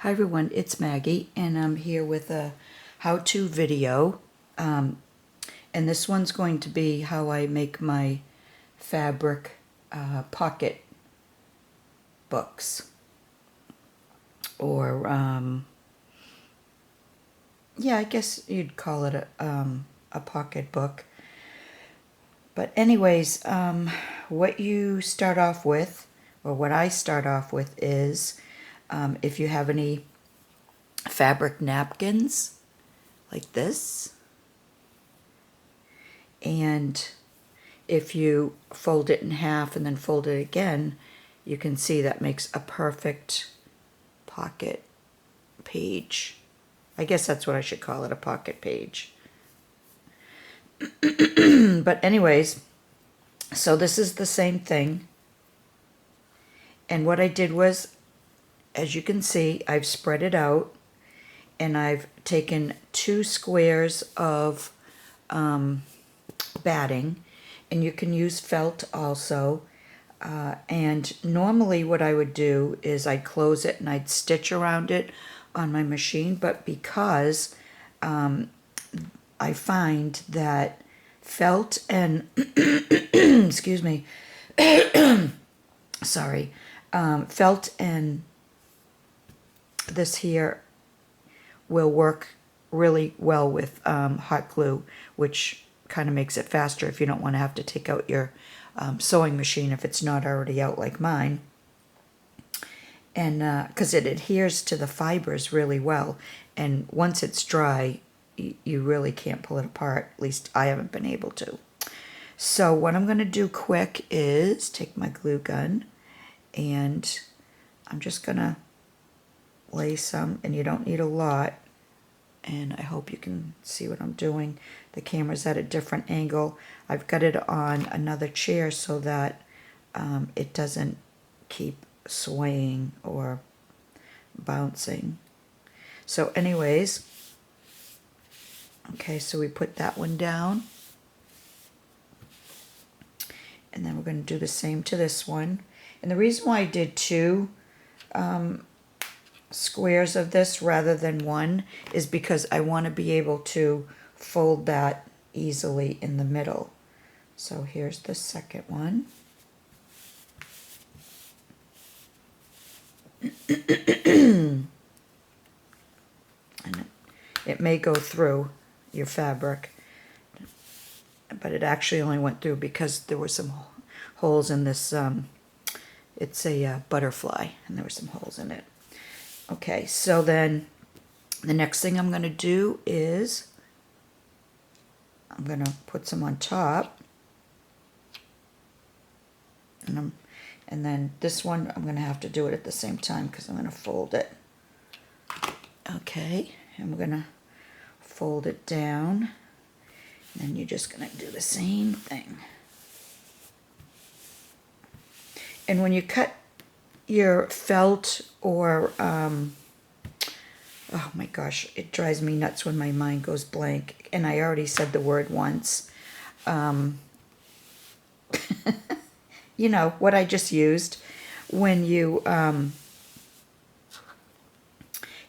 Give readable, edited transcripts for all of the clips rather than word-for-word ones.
Hi everyone, it's Maggie and I'm here with a how-to video and this one's going to be how I make my fabric pocket books or yeah, I guess you'd call it a pocket book. But anyways, what you start off with, or what I start off with is if you have any fabric napkins like this, and if you fold it in half and then fold it again, you can see that makes a perfect pocket page. I guess that's what I should call it, a pocket page. But anyways, so this is the same thing. And what I did was, as you can see, I've spread it out and I've taken 2 squares of batting, and you can use felt also. And normally what I would do is I'd close it and I'd stitch around it on my machine, but because I find that felt and excuse me, sorry, felt and this here will work really well with hot glue, which kind of makes it faster if you don't want to have to take out your sewing machine if it's not already out like mine. And because it adheres to the fibers really well, and once it's dry, you really can't pull it apart. At least I haven't been able to. So what I'm going to do quick is take my glue gun, and I'm just going to lay some, and you don't need a lot. And I hope you can see what I'm doing. The camera's at a different angle. I've got it on another chair so that it doesn't keep swaying or bouncing. So anyways, okay, so we put that one down. And then we're going to do the same to this one. And the reason why I did 2 squares of this rather than 1 is because I want to be able to fold that easily in the middle. So here's the second one. And it may go through your fabric, but it actually only went through because there were some holes in this. It's a butterfly, and there were some holes in it. Okay, so then the next thing I'm going to do is I'm going to put some on top. And then this one I'm going to have to do it at the same time because I'm going to fold it. Okay, and we're going to fold it down. And then you're just going to do the same thing. And when you cut your felt or oh my gosh, it drives me nuts when my mind goes blank, and I already said the word once. You know what I just used. When you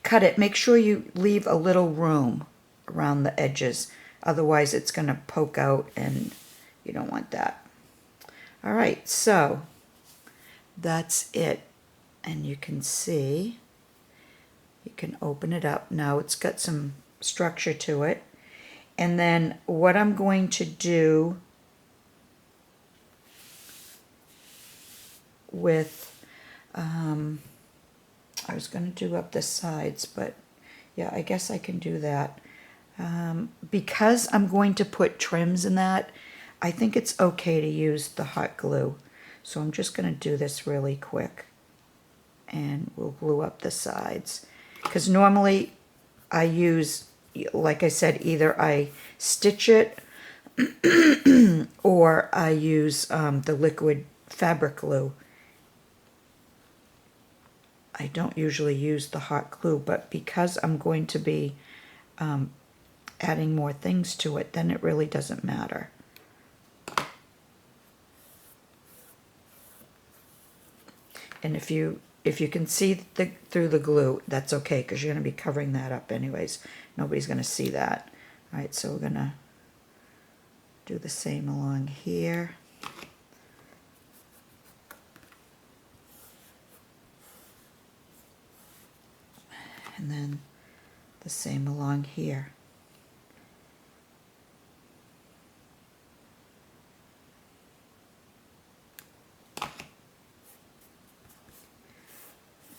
cut it, make sure you leave a little room around the edges, otherwise it's going to poke out and you don't want that. All right, so that's it. And you can see, you can open it up. Now it's got some structure to it. And then what I'm going to do with, I was going to do up the sides, but yeah, I guess I can do that. Because I'm going to put trims in that, I think it's okay to use the hot glue. So I'm just going to do this really quick. And we'll glue up the sides. Because normally I use, like I said, either I stitch it or I use the liquid fabric glue. I don't usually use the hot glue, but because I'm going to be adding more things to it, then it really doesn't matter. And if you if you can see through the glue, that's okay, because you're going to be covering that up anyways. Nobody's going to see that. All right, so we're going to do the same along here. And then the same along here.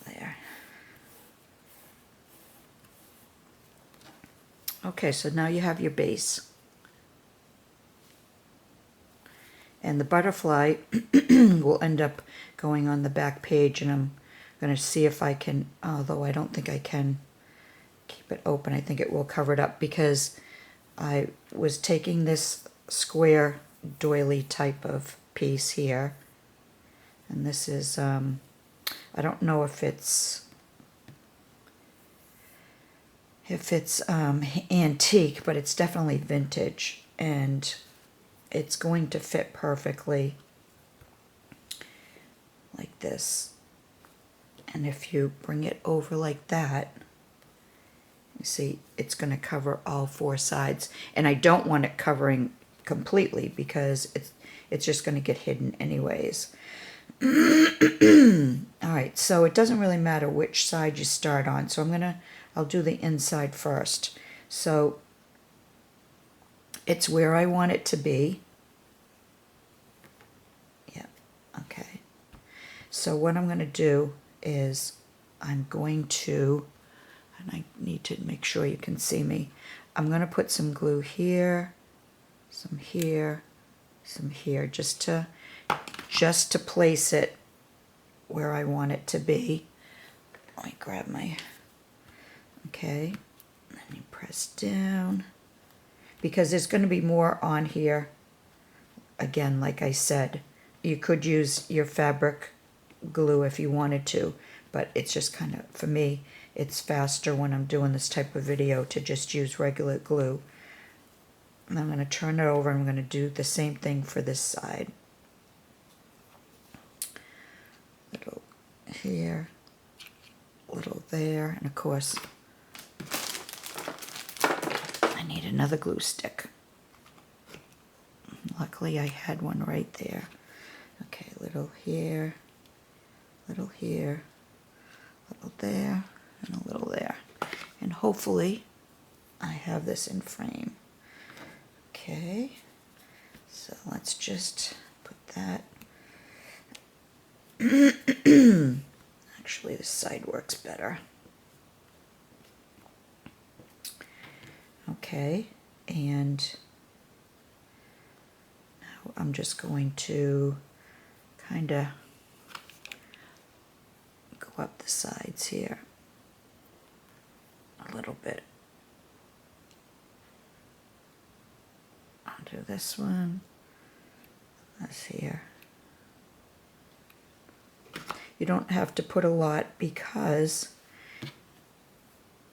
There. Okay, so now you have your base. And the butterfly will end up going on the back page, and I'm going to see if I can, although I don't think I can keep it open. I think it will cover it up, because I was taking this square doily type of piece here, and this is, I don't know if it's antique, but it's definitely vintage, and it's going to fit perfectly like this. And if you bring it over like that, you see it's going to cover all four sides. And I don't want it covering completely, because it's just going to get hidden anyways. All right, so it doesn't really matter which side you start on. So I'll do the inside first. So it's where I want it to be. Yeah, okay. So what I'm going to do is I'm going to, and I need to make sure you can see me, I'm going to put some glue here, some here, some here, just to place it where I want it to be. Let me grab my, okay, and then you press down, because there's going to be more on here. Again, like I said, you could use your fabric glue if you wanted to, but it's just kind of, for me, it's faster when I'm doing this type of video to just use regular glue. And I'm going to turn it over, and I'm going to do the same thing for this side. Little here, little there, and of course I need another glue stick. Luckily I had one right there. Okay, little here, little here, little there, and a little there. And hopefully I have this in frame. Okay, so let's just put that. Actually, this side works better. Okay, and now I'm just going to kind of go up the sides here a little bit. I'll do this one, this here. You don't have to put a lot, because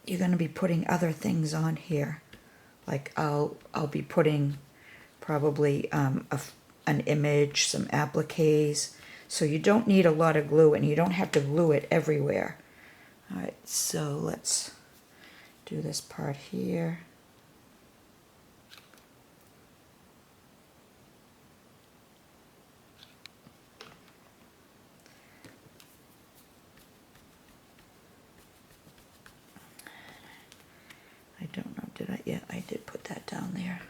you're going to be putting other things on here. Like I'll be putting probably an image, some appliques. So you don't need a lot of glue, and you don't have to glue it everywhere. All right, so let's do this part here. I don't know, did I? Yeah, I did put that down there.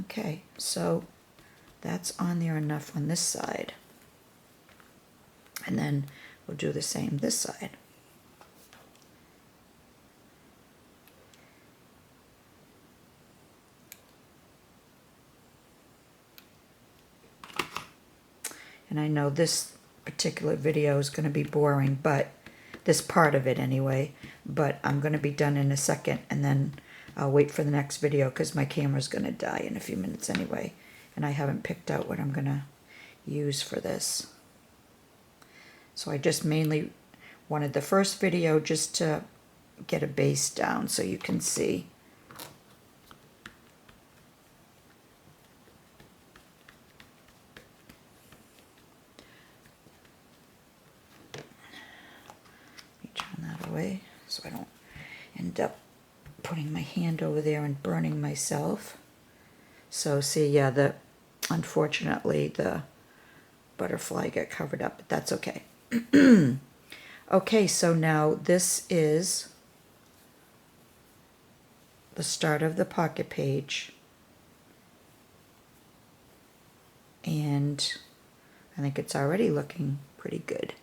Okay, so that's on there enough on this side. And then we'll do the same this side. And I know this particular video is going to be boring, but this part of it anyway, but I'm going to be done in a second, and then I'll wait for the next video, because my camera's going to die in a few minutes anyway, and I haven't picked out what I'm going to use for this. So I just mainly wanted the first video just to get a base down so you can see. way so I don't end up putting my hand over there and burning myself. So see, yeah, unfortunately the butterfly got covered up, but that's okay. Okay, so now this is the start of the pocket page. And I think it's already looking pretty good.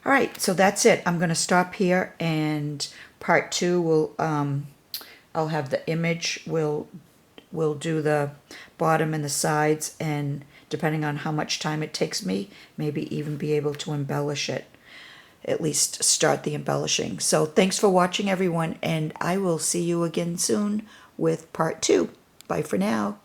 All right, so that's it. I'm going to stop here, and part 2 will I'll have the image. We'll do the bottom and the sides, and depending on how much time it takes me, maybe even be able to embellish it. At least start the embellishing. So thanks for watching, everyone, and I will see you again soon with part 2. Bye for now.